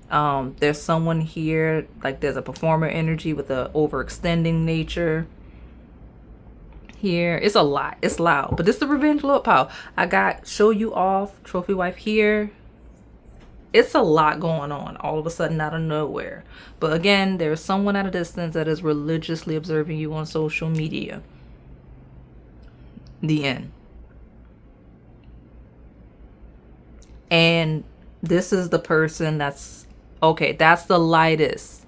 There's someone here, like there's a performer energy with a overextending nature here. It's a lot. It's loud, but this is the revenge lord pile. I got show you off, trophy wife here. It's a lot going on all of a sudden out of nowhere. But again, there's someone at a distance that is religiously observing you on social media. The end. And this is the person that's, okay, that's the lightest.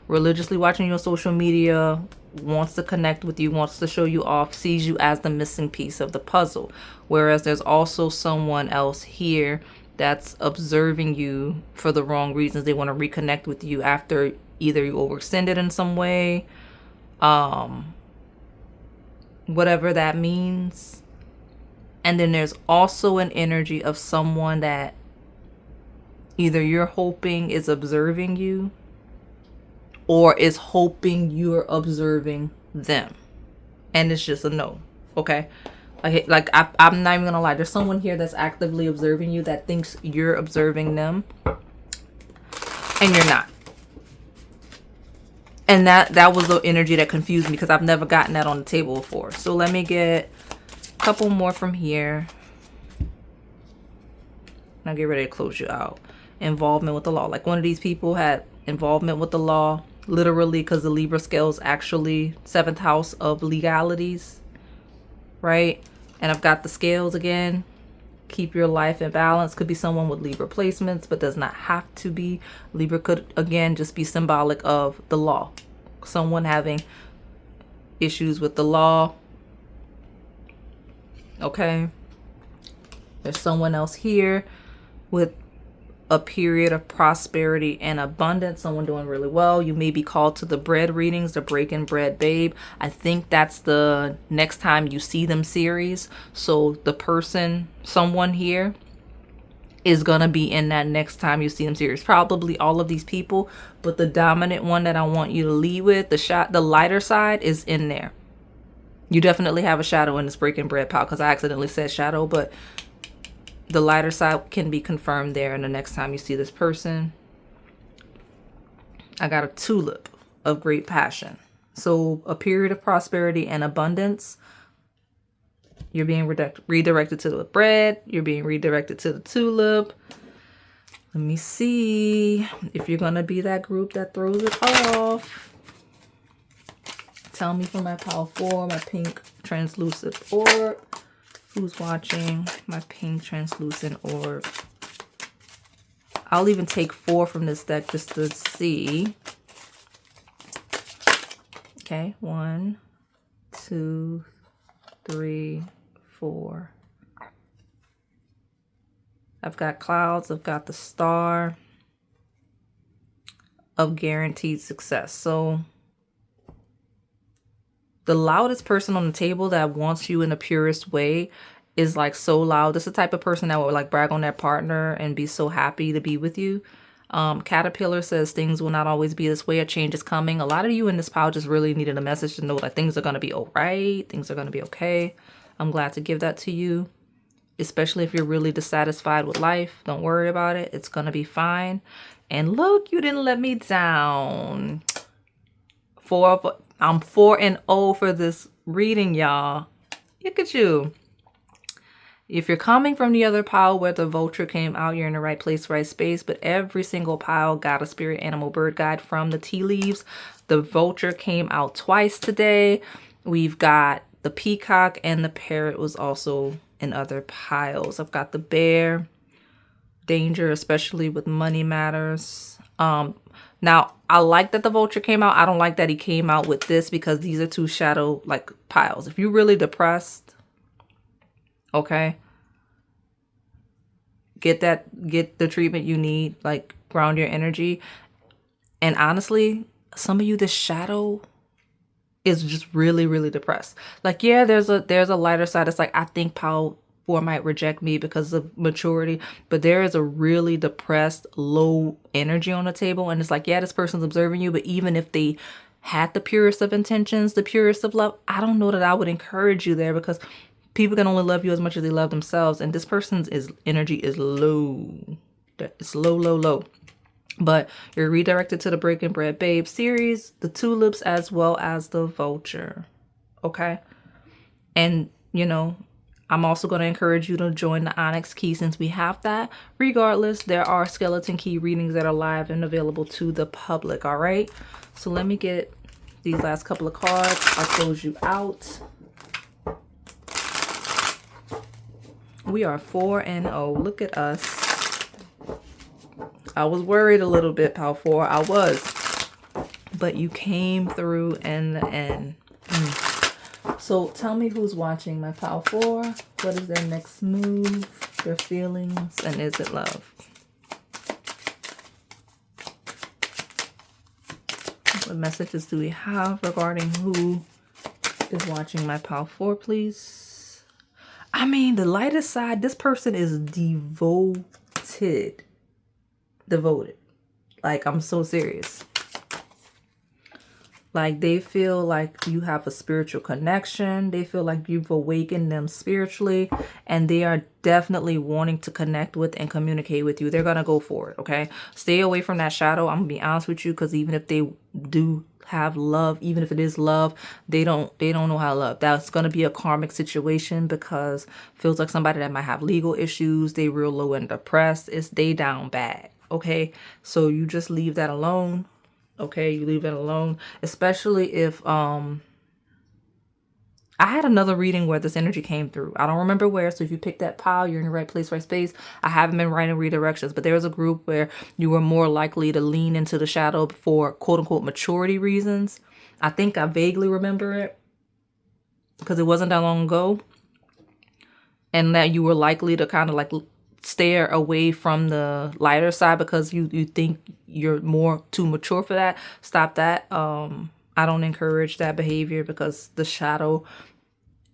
Religiously watching you on social media, wants to connect with you, wants to show you off, sees you as the missing piece of the puzzle. Whereas there's also someone else here that's observing you for the wrong reasons. They want to reconnect with you after either you overextended in some way, whatever that means. And then there's also an energy of someone that either you're hoping is observing you or is hoping you're observing them. And it's just a no. Okay. I'm not even gonna lie. There's someone here that's actively observing you that thinks you're observing them, and you're not. And that was the energy that confused me because I've never gotten that on the table before. So let me get a couple more from here. Now get ready to close you out. Involvement with the law. Like one of these people had involvement with the law, literally, because the Libra scale is actually 7th house of legalities, right? And I've got the scales again. Keep your life in balance. Could be someone with Libra placements, but does not have to be. Libra could, again, just be symbolic of the law. Someone having issues with the law. Okay. There's someone else here with a period of prosperity and abundance. Someone doing really well. You may be called to the bread readings, the Breaking Bread Babe. I think that's the next time you see them series. So the person, someone here is gonna be in that next time you see them series. Probably all of these people, but the dominant one that I want you to lead with, the lighter side, is in there. You definitely have a shadow in this Breaking Bread pile because I accidentally said shadow, but the lighter side can be confirmed there. And the next time you see this person, I got a tulip of great passion. So a period of prosperity and abundance. You're being redirected to the bread. You're being redirected to the tulip. Let me see if you're going to be that group that throws it off. Tell me for my pile 4, my pink translucent orb. Who's watching my pink translucent orb? I'll even take 4 from this deck just to see. Okay, 1, 2, 3, 4. I've got clouds. I've got the star of guaranteed success. So the loudest person on the table that wants you in the purest way is like so loud. This is the type of person that would like brag on their partner and be so happy to be with you. Caterpillar says things will not always be this way. A change is coming. A lot of you in this pile just really needed a message to know that things are going to be all right. Things are going to be okay. I'm glad to give that to you, especially if you're really dissatisfied with life. Don't worry about it. It's going to be fine. And look, you didn't let me down. I'm 4-0 for this reading, y'all. Look at you. If you're coming from the other pile where the vulture came out, you're in the right place, right space. But every single pile got a spirit animal bird guide from the tea leaves. The vulture came out twice today. We've got the peacock and the parrot was also in other piles. I've got the bear. Danger, especially with money matters. Now, I like that the vulture came out. I don't like that he came out with this because these are 2 shadow like piles. If you're really depressed, okay, get the treatment you need, like ground your energy. And honestly, some of you, this shadow is just really, really depressed. Like, yeah, there's a lighter side. It's like, I think pile 4 might reject me because of maturity, but there is a really depressed, low energy on the table. And it's like, yeah, this person's observing you, but even if they had the purest of intentions, the purest of love, I don't know that I would encourage you there because people can only love you as much as they love themselves. And this person's energy is low. It's low, low, low. But you're redirected to the Breaking Bread Babe series, the tulips, as well as the vulture. Okay. And, you know, I'm also going to encourage you to join the Onyx key since we have that. Regardless, there are skeleton key readings that are live and available to the public. All right. So let me get these last couple of cards. I'll close you out. We are 4-0. Look at us. I was worried a little bit, pal 4. I was. But you came through in the end. So tell me who's watching my pal 4. What is their next move, their feelings, and is it love? What messages do we have regarding who is watching my pal 4, please? I mean, the lightest side, this person is devoted. Devoted. Like, I'm so serious. Like they feel like you have a spiritual connection. They feel like you've awakened them spiritually, and they are definitely wanting to connect with and communicate with you. They're going to go for it. Okay. Stay away from that shadow. I'm gonna be honest with you, because even if they do have love, even if it is love, they don't know how to love. That's going to be a karmic situation, because feels like somebody that might have legal issues. They real low and depressed. They down bad. Okay. So you just leave that alone. Okay, you leave it alone, especially if I had another reading where this energy came through. I don't remember where, so if you pick that pile, you're in the right place, right space. I haven't been writing redirections, but there was a group where you were more likely to lean into the shadow for quote unquote maturity reasons. I think I vaguely remember it because it wasn't that long ago, and that you were likely to kind of like steer away from the lighter side because you think you're more too mature for that. Stop that. I don't encourage that behavior, because the shadow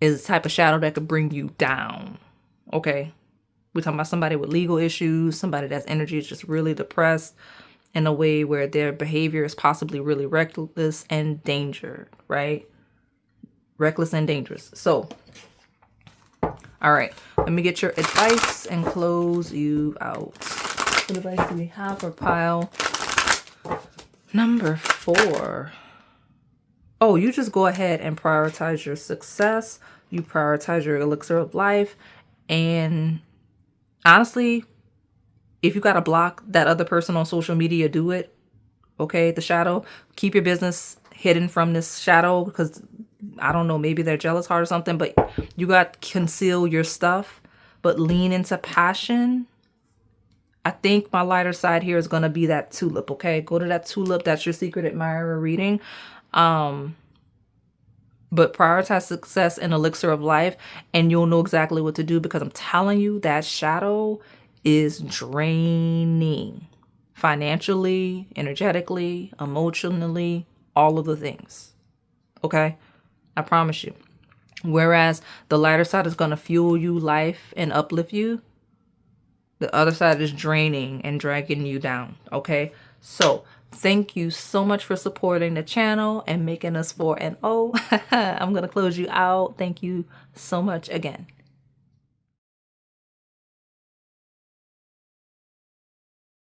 is the type of shadow that could bring you down. Okay, we're talking about somebody with legal issues, somebody that's energy is just really depressed in a way where their behavior is possibly really reckless and danger, right? Reckless and dangerous. So all right, let me get your advice and close you out. What advice do we have for pile number 4? Oh, you just go ahead and prioritize your success. You prioritize your elixir of life. And honestly, if you got to block that other person on social media, do it. Okay, the shadow. Keep your business hidden from this shadow, because I don't know, maybe they're jealous heart or something, but you got to conceal your stuff, but lean into passion. I think my lighter side here is going to be that tulip. Okay, go to that tulip. That's your secret admirer reading. But prioritize success and elixir of life, and you'll know exactly what to do, because I'm telling you, that shadow is draining financially, energetically, emotionally, all of the things. Okay, I promise you. Whereas the lighter side is going to fuel you life and uplift you, the other side is draining and dragging you down. Okay, so thank you so much for supporting the channel and making us 4-0. I'm going to close you out. Thank you so much again.